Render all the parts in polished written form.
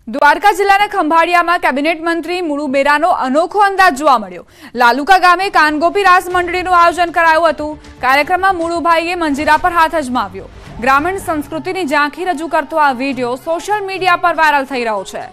દ્વારકા જિલ્લાના ખંભાળિયામાં કેબિનેટ મંત્રી મુળુ બેરાનો અનોખો અંદાજ જોવા મળ્યો। લાલુકા ગામે કાનગોપી રાસ મંડળીનું આયોજન કરાયું હતું। કાર્યક્રમમાં મુળુભાઈએ મંજીરા પર હાથ અજમાવ્યો। ગ્રામીણ સંસ્કૃતિની ઝાંખી રજૂ કરતો આ વિડીયો સોશિયલ મીડિયા પર વાયરલ થઈ રહ્યો છે।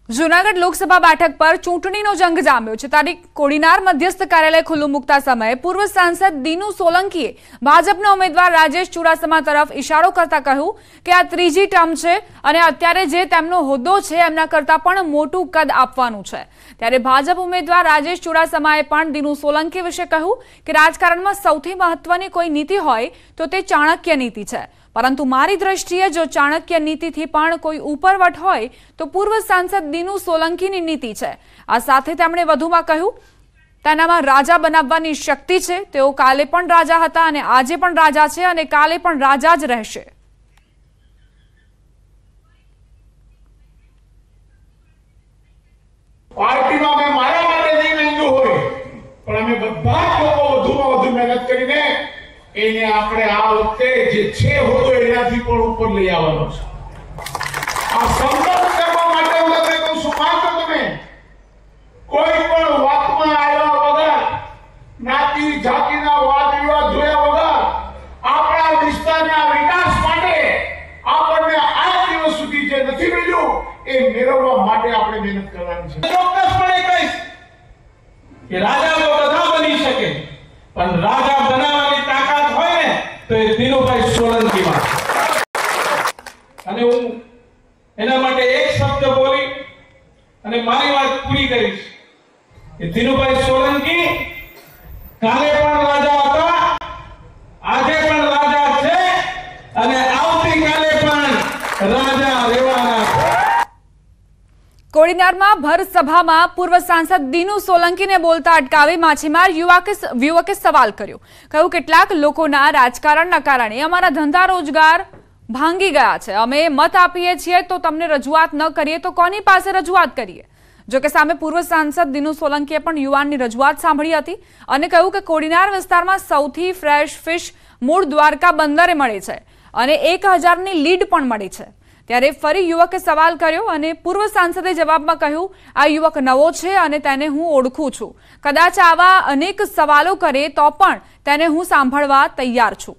જૂનાગઢ લોકસભા બેઠક પર ચૂંટણીનો જંગ જામ્યો છે। તારીખ કોડીનાર મધ્યસ્થ કાર્યાલય ખુલ્લું મૂકતા સમયે પૂર્વ સાંસદ દીનુ સોલંકીએ ભાજપના ઉમેદવાર રાજેશ ચુડાસમા તરફ ઇશારો કરતા કહ્યું કે આ ત્રીજી ટર્મ છે અને અત્યારે જે તેમનો હોદ્દો છે એમના કરતાં પણ મોટું કદ આપવાનું છે। ત્યારે ભાજપ ઉમેદવાર રાજેશ ચુડાસમાએ પણ દીનુ સોલંકી વિશે કહ્યું કે રાજકારણમાં સૌથી મહત્વની કોઈ નીતિ હોય તો તે ચાણક્ય નીતિ છે, પરંતુ મારી દ્રષ્ટિએ જો ચાણક્ય નીતિથી પણ કોઈ ઉપરવટ હોય તો પૂર્વ સાંસદ દીનુ સોલંકીની નીતિ છે। આ સાથે તેમણે વધુમાં કહ્યું તેનામાં રાજા બનાવવાની શક્તિ છે। તેઓ કાલે પણ રાજા હતા અને આજે પણ રાજા છે અને કાલે પણ રાજા જ રહેશે। પાર્ટીમાં મેં મારા માટે નહીં માંગ્યું હોય પણ અમે બધા લોકો વધુમાં વધુ મહેનત કરીને એને આપણે આ વખતે જે છે હોતો એનાથી પણ ઉપર લઈ આવવાનો છે। આ સંકલ્પ કરવા માટે હું તમને કહું છું, માત્ર તમે કોઈ પણ વાતમાં આવ્યા વગર, જ્ઞાતિ જાતિના વાદ વિવાદ જોયા વગર આપણા વિસ્તારના વિકાસ માટે આપણને આ દિવસ સુધી જે નથી મળ્યું એ મેળવવા માટે આપણે મહેનત કરવાની છે। ચોક્કસપણે કહીશ કે રાજા તો બધા બની શકે પણ રાજા બનાવવાની તાકાત હોય ને તો એ દીનુભાઈ સોલંકીમાં અને હું એના માટે એક શબ્દ બોલી અને મારી વાત પૂરી કરીશ કે દીનુભાઈ સોલંકી કાલે પણ રાજા હતા, આજે પણ રાજા છે અને આવતીકાલે પણ રાજા રહેવાના છે। કોડીનારમાં ભર સભામાં પૂર્વ સાંસદ દીનુ સોલંકીને બોલતા અટકાવી માછીમાર યુવકે સવાલ કર્યો। કહ્યું કેટલાક લોકોના રાજકારણના કારણે અમારા ધંધા રોજગાર ભાંગી ગયા છે। અમે મત આપીએ છીએ તો તમને રજૂઆત ન કરીએ તો કોની પાસે રજૂઆત કરીએ? જોકે સામે પૂર્વ સાંસદ દીનુ સોલંકીએ પણ યુવાનની રજૂઆત સાંભળી હતી અને કહ્યું કે કોડીનાર વિસ્તારમાં સૌથી ફ્રેશ ફિશ મૂળ દ્વારકા બંદરે મળે છે અને 1000ની લીડ પણ મળી છે। ત્યારે ફરી યુવકે સવાલ કર્યો અને પૂર્વ સાંસદે જવાબમાં કહ્યું આ યુવક નવો છે અને તેને હું ઓળખું છું। કદાચ આવા અનેક સવાલો કરે તો પણ તેને હું સાંભળવા તૈયાર છું।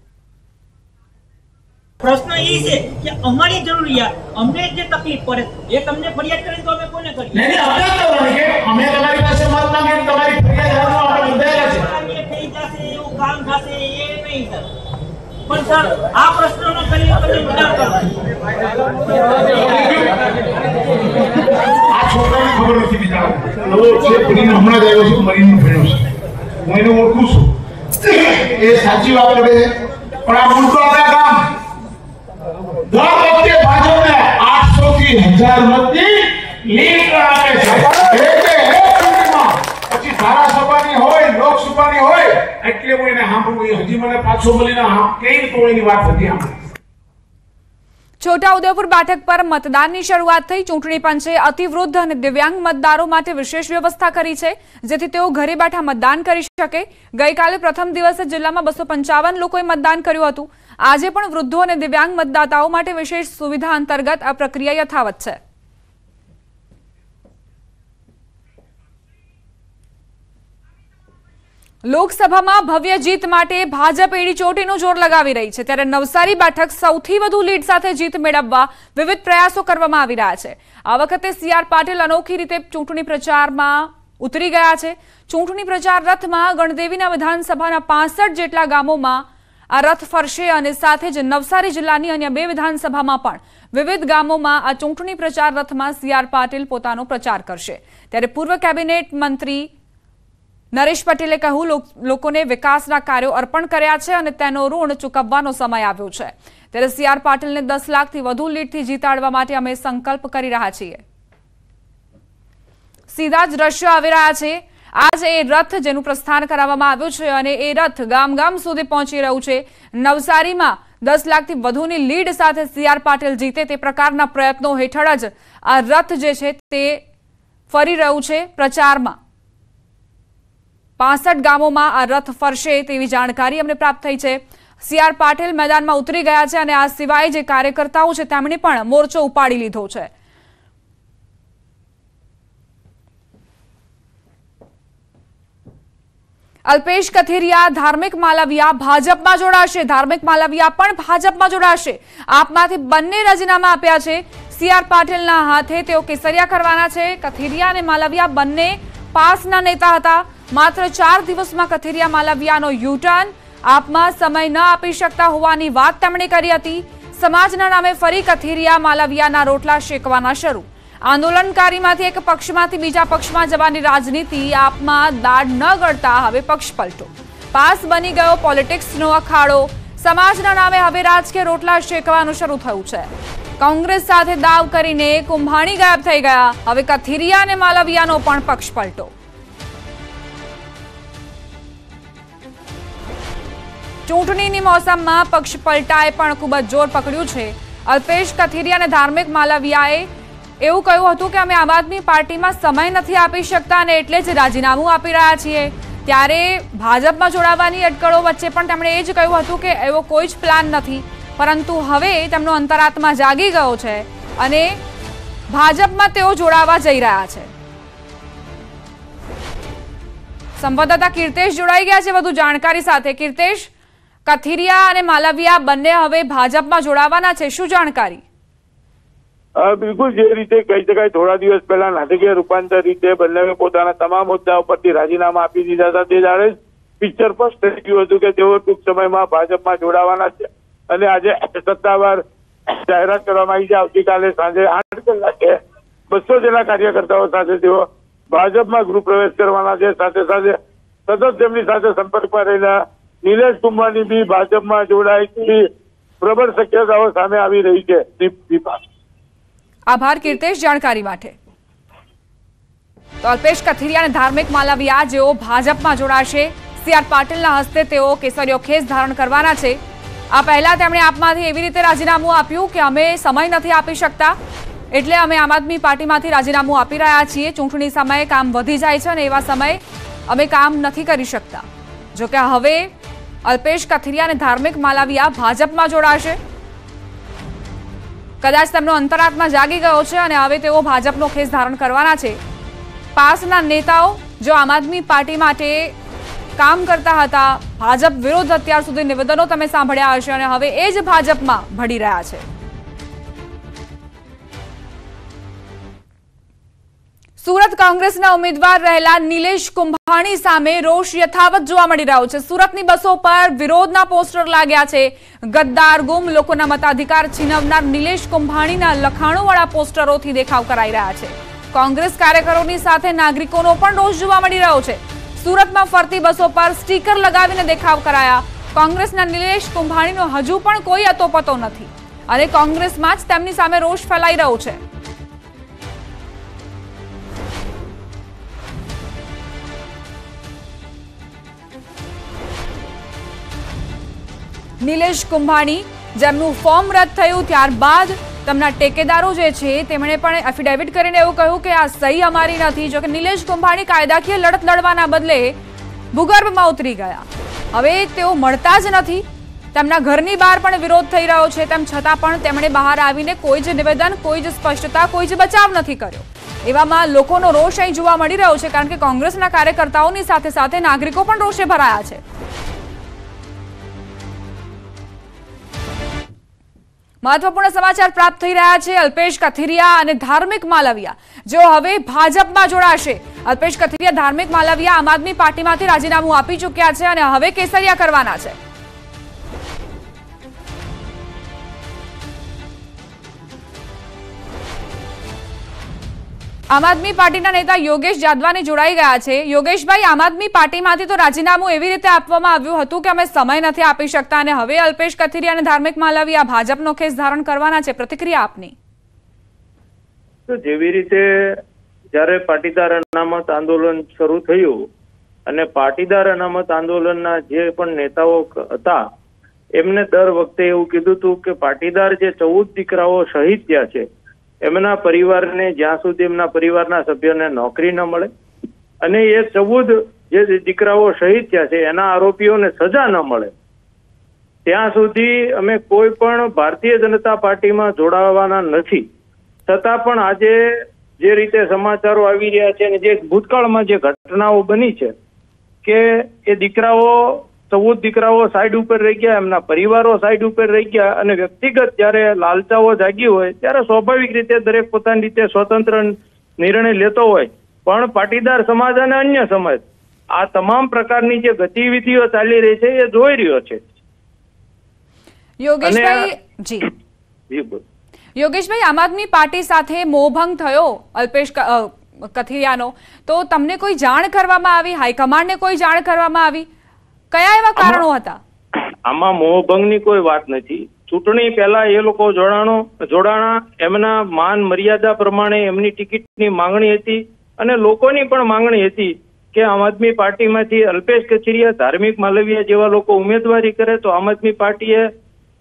પ્રશ્ન એ છે કે અમારી જરૂરિયાત અમને જે તકલીફ પડે એ તમને ફરિયાદ કરે તો અમે કોને કરીએ? નહીં આપણે કરવાની કે અમે તમારી પાસે મત માંગીને તમારી ફરિયાદ હાલવા આપણે બંધાયેલા છે। એ થઈ જશે એવું કામ થશે એ નહીં સર, પણ સર આ પ્રશ્નનો કરી તમે વિચાર કરો। આ છોકરાને ખબર નથી બિચારો નવો છે, પુરીને હમણાં જ આવ્યો છું, મરીનું ભણ્યો છે, હું એને ઓળખું છું, એ સાચી વાત કરે છે। પણ આ મુદ્દો આપણા ગામ દર વખતે ભાજપને 800 થી 1000 મતની લીડ આપે છે। પછી ધારાસભાની હોય, લોકસભાની હોય એટલે હું એને સાંભળું, હજી મને પાછો મળીને કઈ તો એની વાત હતી સાંભળી। છોટાઉદેપુર બેઠક પર મતદાનની શરૂઆત થઈ। ચૂંટણી પંચે અતિવૃદ્ધ અને દિવ્યાંગ મતદારો માટે વિશેષ વ્યવસ્થા કરી છે જેથી તેઓ ઘરે બેઠા મતદાન કરી શકે। ગઈકાલે પ્રથમ દિવસે જિલ્લામાં 255 લોકોએ મતદાન કર્યું હતું। આજે પણ વૃદ્ધો અને દિવ્યાંગ મતદાતાઓ માટે વિશેષ સુવિધા અંતર્ગત આ પ્રક્રિયા યથાવત છે। લોકસભામાં ભવ્ય જીત માટે ભાજપ એડી ચોટીનું જોર લગાવી રહી છે। ત્યારે નવસારી બેઠક સૌથી વધુ લીડ સાથે જીત મેળવવા વિવિધ પ્રયાસો કરવામાં આવી રહ્યા છે। આ વખતે સીઆર પાટીલ અનોખી રીતે ચૂંટણી પ્રચારમાં ઉતરી ગયા છે। ચૂંટણી પ્રચાર રથમાં ગણદેવીના વિધાનસભાના 65 જેટલા ગામોમાં આ રથ ફરશે અને સાથે જ નવસારી જિલ્લાની અન્ય 2 વિધાનસભામાં પણ વિવિધ ગામોમાં આ ચૂંટણી પ્રચાર રથમાં સી.આર. પાટીલ પોતાનો પ્રચાર કરશે। ત્યારે પૂર્વ કેબિનેટ મંત્રી નરેશ પટેલે કહ્યું લોકોને વિકાસના કાર્યો અર્પણ કર્યા છે અને તેનો ઋણ ચૂકવવાનો સમય આવ્યો છે। ત્યારે સી.આર. પાટીલને 10 લાખથી વધુ લીડથી જીતાડવા માટે અમે સંકલ્પ કરી રહ્યા છીએ। સીધા જ દ્રશ્યો આવી રહ્યા છે। આજ એ રથ જેનું પ્રસ્થાન કરાવવામાં આવ્યું છે અને એ રથ ગામ ગામ સુધી પહોંચી રહ્યું છે। નવસારીમાં 10 લાખથી વધુની લીડ સાથે સી.આર. પાટીલ જીતે તે પ્રકારના પ્રયત્નો હેઠળ જ આ રથ જે છે તે ફરી રહ્યું છે પ્રચારમાં। 65 ગામોમાં આ રથ ફરશે તેવી જાણકારી અમને પ્રાપ્ત થઈ છે। સી.આર. પાટીલ મેદાનમાં ઉતરી ગયા છે અને આ સિવાય જે કાર્યકર્તાઓ છે તેમણે પણ મોરચો ઉપાડી લીધો છે। અલ્પેશ કથિરિયા ધાર્મિક માલવિયા ભાજપમાં જોડાશે। ધાર્મિક માલવિયા પણ ભાજપમાં જોડાશે। આપમાંથી બંને રાજીનામા આપ્યા છે। સી.આર. પાટીલના હાથે તેઓ કેસરિયા કરવાના છે। કથિરિયા અને માલવિયા બંને પાસના નેતા હતા। માત્ર 4 દિવસમાં કથિરિયા માલવિયાનો યુટર્ન। આપમાં સમય ન આપી શકતા હોવાની વાત તેમણે કરી હતી। સમાજના નામે ફરી કથિરિયા માલવિયાના રોટલા શેકવાના શરૂ। આંદોલનકારીમાંથી એક પક્ષમાંથી બીજા પક્ષમાં જવાની રાજનીતિ આપમાં દાઢ ન ગળતા હવે પક્ષ પલટો। પાસ બની ગયો પોલિટિક્સનો અખાડો। સમાજના નામે હવે રાજકીય રોટલા શેકવાનું શરૂ થયું છે। કોંગ્રેસ સાથે દાવ કરીને કુંભાણી ગાયબ થઈ ગયા। હવે કથિરિયા અને માલવિયાનો પણ પક્ષ પલટો। ચૂંટણીની મોસમમાં પક્ષ પલટાએ પણ ખૂબ જ જોર પકડ્યું છે। અલ્પેશ કથિરિયા અને ધાર્મિક માલવિયાએ એવું કહ્યું હતું કે અમે આમ આદમી પાર્ટીમાં સમય નથી આપી શકતા અને એટલે જ રાજીનામું આપી રહ્યા છીએ। ત્યારે ભાજપમાં જોડાવાની અટકળો વચ્ચે પણ તેમણે એ જ કહ્યું હતું કે એવો કોઈ જ પ્લાન નથી, પરંતુ હવે તેમનો અંતરાત્મા જાગી ગયો છે અને ભાજપમાં તેઓ જોડાવા જઈ રહ્યા છે। સંવાદદાતા કીર્તેશ જોડાઈ ગયા છે વધુ જાણકારી સાથે। કીર્તેશ, કથિરિયા અને માલવિયા બંને હવે ભાજપમાં જોડાવાના છે, શું જાણકારી? બિલકુલ, જે રીતે કહી શકાય થોડા દિવસ પહેલા નાટકીય રૂપાંતર રીતે બંને પોતાના તમામ મુદ્દાઓ પરથી રાજીનામા આપી દીધા હતા। તે જાણે પિક્ચર સ્પષ્ટ થઈ ગયું હતું કે તેઓ ટૂંક સમયમાં ભાજપમાં જોડાવાના છે અને આજે સત્તાવાર જાહેરાત કરવામાં આવી છે। આવતીકાલે સાંજે 8 કલાકે 200 જેટલા કાર્યકર્તાઓ સાથે તેઓ ભાજપમાં ગૃહ પ્રવેશ કરવાના છે। સાથે સાથે સતત તેમની સાથે સંપર્કમાં રહેલા નિલેશ કુંભાણી બી ભાજપમાં જોડાય તેવી પ્રબળ શક્યતાઓ સામે આવી રહી છે। આભાર કીર્તેશ જાણકારી માટે। તો અલ્પેશ કથિરિયા અને ધાર્મિક માલવિયા જેઓ ભાજપમાં જોડાશે। સી.આર. પાટીલના હસ્તે તેઓ કેસરીયો ખેસ ધારણ કરવાના છે। આ પહેલા તેમણે આપમાંથી એવી રીતે રાજીનામું આપ્યું કે અમે સમય નથી આપી શકતા એટલે અમે આમ આદમી પાર્ટીમાંથી રાજીનામું આપી રહ્યા છીએ। ચૂંટણી સમયે કામ વધી જાય છે અને એવા સમયે અમે કામ નથી કરી શકતા। જોકે હવે અલ્પેશ કથિરિયા અને ધાર્મિક માલવિયા ભાજપમાં જોડાશે। કદાચ તેમનો અંતરાત્મા જાગી ગયો છે અને હવે તેઓ ભાજપનો ખેસ ધારણ કરવાના છે। પાસના નેતાઓ જો આમ આદમી પાર્ટી માટે કામ કરતા હતા, ભાજપ વિરોધ અત્યાર સુધી નિવેદનો તમે સાંભળ્યા હશે અને હવે એ જ ભાજપમાં ભળી રહ્યા છે। સુરત કોંગ્રેસના ઉમેદવાર રહેલા નિલેશ કુંભાણી સામે રોષ યથાવત જોવા મળી રહ્યો છે। સુરતની બસો પર વિરોધના પોસ્ટર લાગ્યા છે। ગદ્દાર, ગુમ, લોકોના મતાધિકાર છીનવનાર નિલેશ કુંભાણીના લખાણોવાળા પોસ્ટરોથી દેખાવ કરાઈ રહ્યા છે। કોંગ્રેસ કાર્યકરોની સાથે નાગરિકોનો પણ રોષ જોવા મળી રહ્યો છે। સુરતમાં ફરતી બસો પર સ્ટીકર લગાવીને દેખાવ કરાયા। કોંગ્રેસના નિલેશ કુંભાણીનો હજુ પણ કોઈ અતોપતો નથી અને કોંગ્રેસમાં જ તેમની સામે રોષ ફેલાઈ રહ્યો છે। નિલેશ કુંભાણી જેમનું ફોર્મ રદ થયું ત્યારબાદ તેમના ટેકેદારો જે છે તેમણે પણ એફિડેવિટ કરીને એવું કહ્યું કે આ સહી અમારી નથી। જો કે નિલેશ કુંભાણી કાયદાકીય લડત લડવાના બદલે ભૂગર્ભમાં ઉતરી ગયા। હવે તેઓ મળતા જ નથી। તેમના ઘરની બહાર પણ વિરોધ થઈ રહ્યો છે, તેમ છતાં પણ તેમણે બહાર આવીને કોઈ જ નિવેદન, કોઈ જ સ્પષ્ટતા, કોઈ જ બચાવ નથી કર્યો। એવામાં લોકોનો રોષ અહીં જોવા મળી રહ્યો છે કારણ કે કોંગ્રેસના કાર્યકર્તાઓની સાથે સાથે નાગરિકો પણ રોષે ભરાયા છે। મહત્વપૂર્ણ સમાચાર પ્રાપ્ત થઈ રહ્યા છે। અલ્પેશ કથિરિયા અને ધાર્મિક માલવિયા જેઓ હવે ભાજપમાં જોડાશે। અલ્પેશ કથિરિયા, ધાર્મિક માલવિયા આમ આદમી પાર્ટીમાંથી રાજીનામું આપી ચૂક્યા છે અને હવે કેસરિયા કરવાના છે। આમ આદમી પાર્ટીના નેતા યોગેશ જાદવાની જોડાઈ ગયા છે। યોગેશભાઈ, આમ આદમી પાર્ટીમાંથી તો રાજીનામું એવી રીતે આપવામાં આવ્યું હતું કે અમે સમય નથી આપી શકતા અને હવે અલ્પેશ કથિરિયા અને ધાર્મિક માલવીયા ભાજપનો ખેસ ધારણ કરવાના છે, પ્રતિક્રિયા આપની। તો જેવી રીતે જ્યારે પાટીદાર અનામત આંદોલન શરૂ થયું અને પાટીદાર અનામત આંદોલનના જે પણ નેતાઓ હતા એમને દર વખતે એવું કીધું હતું કે પાટીદાર જે 14 દીકરાઓ શહીદ થયા છે એમના પરિવારને જ્યાં સુધી એમના પરિવારના સભ્યોને નોકરી ન મળે અને એ 14 જે દીકરાઓ શહીદ થયા છે એના આરોપીઓને સજા ન મળે ત્યાં સુધી અમે કોઈ પણ ભારતીય જનતા પાર્ટીમાં જોડાવાના નથી। છતાં પણ આજે જે રીતે સમાચારો આવી રહ્યા છે અને જે ભૂતકાળમાં જે ઘટનાઓ બની છે કે એ દીકરાઓ 14 દીકરાઓ સાઈડ ઉપર રહી ગયા, એમના પરિવારો સાઈડ ઉપર રહી ગયા અને વ્યક્તિગત જયારે લાલચાઓ જાગી હોય ત્યારે સ્વાભાવિક રીતે દરેક પોતાની રીતે સ્વતંત્ર નિર્ણય લેતો હોય, પણ પાટીદાર સમાજ અને અન્ય સમાજ આ તમામ પ્રકારની જે ગતિવિધિઓ ચાલી રહી છે એ જોઈ રહ્યો છે। યોગેશભાઈ, આમ આદમી પાર્ટી સાથે મોહભંગ થયો અલ્પેશ કથિરિયાનો, તો તમને કોઈ જાણ કરવામાં આવી? હાઈકમાન્ડને કોઈ જાણ કરવામાં આવી? કયા એવા કારણો હતા? આમાં મોહભંગની કોઈ વાત નથી। ચૂંટણી પહેલા એ લોકો જોડાણા એમના માન મર્યાદા પ્રમાણે એમની ટિકિટની માંગણી હતી અને લોકોની પણ માંગણી હતી કે આમ આદમી પાર્ટીમાંથી અલ્પેશ કથિરિયા, ધાર્મિક માલવીયા જેવા લોકો ઉમેદવારી કરે તો આમ આદમી પાર્ટીએ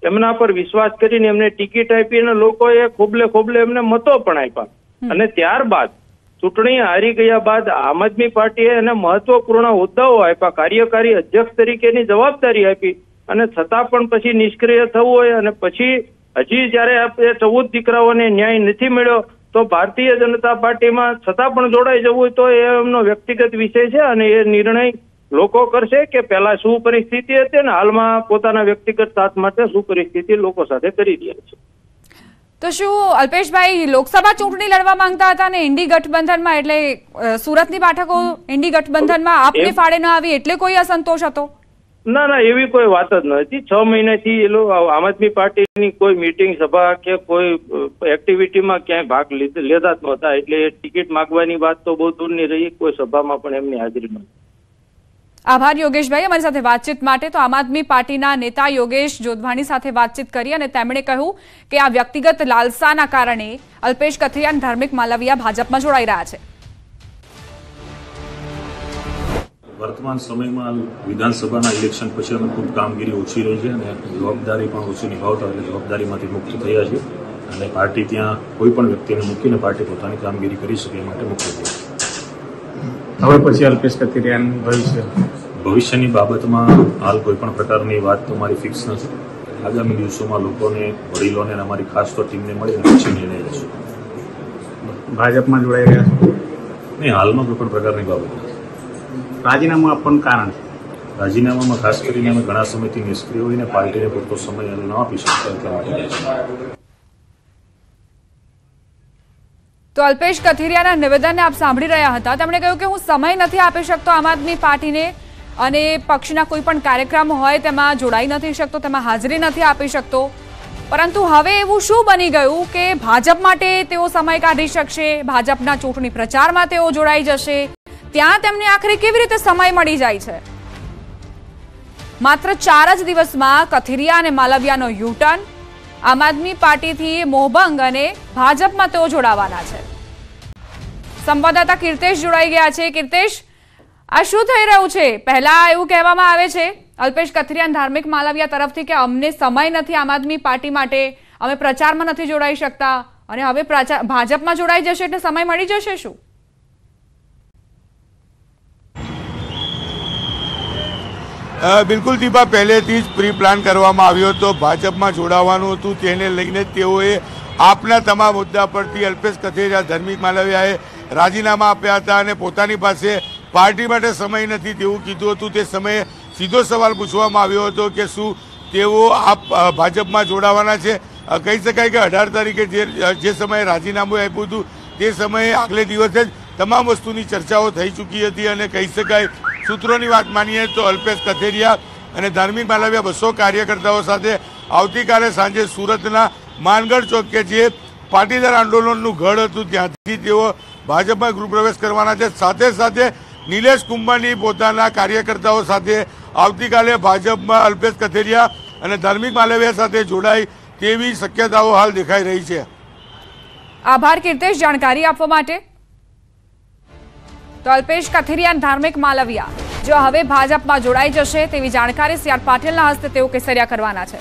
એમના પર વિશ્વાસ કરીને એમને ટિકિટ આપી અને લોકોએ ખોબલે એમને મતો પણ આપ્યા અને ત્યારબાદ ચૂંટણી હારી ગયા બાદ આમ આદમી પાર્ટીએ એને મહત્વપૂર્ણ હોદ્દાઓ આપ્યા, કાર્યકારી અધ્યક્ષ તરીકેની જવાબદારી આપી અને છતાં પણ પછી નિષ્ક્રિય થવું હોય અને પછી હજી જયારે 14 દીકરાઓને ન્યાય નથી મળ્યો તો ભારતીય જનતા પાર્ટીમાં છતાં પણ જોડાઈ જવું હોય તો એ એમનો વ્યક્તિગત વિષય છે અને એ નિર્ણય લોકો કરશે કે પહેલા શું પરિસ્થિતિ હતી અને હાલમાં પોતાના વ્યક્તિગત સાથ માટે શું પરિસ્થિતિ લોકો સાથે કરી રહ્યા છે। તો શું અલ્પેશભાઈ લોકસભા ચૂંટણી લડવા માંગતા હતા અને ઇન્ડી ગઠબંધનમાં એટલે સુરતની બેઠકો ઇન્ડી ગઠબંધનમાં આપને ફાળે ન આવી એટલે કોઈ અસંતોષ હતો? ના, એવી કોઈ વાત જ નથી। 6 મહિનાથી એ લોકો આમ આદમી પાર્ટીની કોઈ મીટિંગ, સભા કે કોઈ એક્ટિવિટીમાં ક્યાંય ભાગ લેતા જ નહોતા એટલે ટિકિટ માંગવાની વાત તો બહુ દૂરની રહી, કોઈ સભામાં પણ એમની હાજરી નહોતી। આભાર યોગેશભાઈ, અમારી સાથે વાતચીત માટે। તો આમ આદમી પાર્ટીના નેતા યોગેશ જોધવાણી સાથે વાતચીત કરી અને તેમણે કહ્યું કે આ વ્યક્તિગત લાલસાના કારણે અલ્પેશ કથિરિયા અને ધાર્મિક માલવીયા ભાજપમાં જોડાઈ રહ્યા છે। વર્તમાન સમયમાં વિધાનસભાના ઇલેક્શન પછી અમે ખૂબ કામગીરી ઓછી રહી છે અને જવાબદારી પણ ઓછી નિભાવતા એટલે જવાબદારીમાંથી મુક્ત થયા છે અને પાર્ટી ત્યાં કોઈ પણ વ્યક્તિને મૂકીને પાર્ટી પોતાની કામગીરી કરી શકે એ માટે મુક્ત થઈ છે। હવે પછી અલ્પેશ કથિરિયાનું ભવિષ્યની બાબતમાં હાલ કોઈ પણ પ્રકારની વાત તો મારી ફિક્સ નથી। આગામી દિવસોમાં લોકોને, વડીલોને અને અમારી ખાસ તો ટીમને મળીને પછી નિર્ણય લેશું। ભાજપમાં જોડાઈ રહ્યા છો? નહીં, હાલમાં કોઈ પણ પ્રકારની બાબત નથી। રાજીનામું આપવાનું કારણ? રાજીનામામાં ખાસ કરીને અમે ઘણા સમયથી નિષ્ક્રિય હોઈને પાર્ટીને પૂરતો સમય ન આપી શકતા એટલા માટે। તો અલ્પેશ કથિરિયાના નિવેદનને આપ સાંભળી રહ્યા હતા। તેમણે કહ્યું કે હું સમય નથી આપી શકતો આમ આદમી પાર્ટીને અને પક્ષના કોઈ પણ કાર્યક્રમ હોય તેમાં જોડાઈ નથી શકતો, તેમાં હાજરી નથી આપી શકતો, પરંતુ હવે એવું શું બની ગયું કે ભાજપ માટે તેઓ સમય કાઢી શકશે, ભાજપના ચૂંટણી પ્રચારમાં તેઓ જોડાઈ જશે, ત્યાં તેમને આખરે કેવી રીતે સમય મળી જાય છે? માત્ર 4 જ દિવસમાં કથિરિયા અને માલવીયાનો યુટર્ન, આમ આદમી પાર્ટીથી મોહભંગ અને ભાજપમાં તેઓ જોડાવાના છે। સંવાદદાતા કીર્તેશ જોડાઈ ગયા છે। કીર્તેશ, આ શું થઈ રહ્યું છે? પહેલા એવું કહેવામાં આવે છે અલ્પેશ કથિરિયા અને ધાર્મિક માલવીયા તરફથી કે અમને સમય નથી આમ આદમી પાર્ટી માટે, અમે પ્રચારમાં નથી જોડાઈ શકતા અને હવે ભાજપમાં જોડાઈ જશે એટલે સમય મળી જશે શું? બિલકુલ દીપા, પહેલેથી જ પ્રી પ્લાન કરવામાં આવ્યો હતો, ભાજપમાં જોડાવાનું હતું, તેને લઈને તેઓએ આપના તમામ મુદ્દા પરથી અલ્પેશ કથિરિયા, ધાર્મિક માલવીયાએ રાજીનામા આપ્યા હતા અને પોતાની પાસે પાર્ટી માટે સમય નથી તેવું કીધું હતું। તે સમયે સીધો સવાલ પૂછવામાં આવ્યો હતો કે શું તેઓ ભાજપમાં જોડાવાના છે? કહી શકાય કે 18 તારીખે જે સમયે રાજીનામું આપ્યું હતું તે સમયે આગલે દિવસે જ તમામ વસ્તુની ચર્ચાઓ થઈ ચૂકી હતી અને કહી શકાય સૂત્રોની વાત માનીએ તો અલ્પેશ કથિરિયા અને ધાર્મિક માલવીયા 200 કાર્યકર્તાઓ સાથે આવતીકાલે સાંજે સુરતના માનગઢ ચોક કે જે પાટીદાર આંદોલનનું ગઢ હતું ત્યાંથી તેઓ ભાજપમાં ગૃહપ્રવેશ કરવાના છે। સાથે સાથે નિલેશ કુંભારની પોતાના કાર્યકર્તાઓ સાથે આવતીકાલે ભાજપમાં અલ્પેશ કથિરિયા અને ધાર્મિક માલવિયા સાથે જોડાય તેવી શક્યતાઓ હાલ દેખાઈ રહી છે। આભાર કીર્તેશ જાણકારી આપવા માટે। તો અલ્પેશ કથિરિયા અને ધાર્મિક માલવિયા જો હવે ભાજપમાં જોડાઈ જશે તેવી જાણકારી CR પાટીલના હસ્તે તેઓ કેસરિયા કરવાના છે।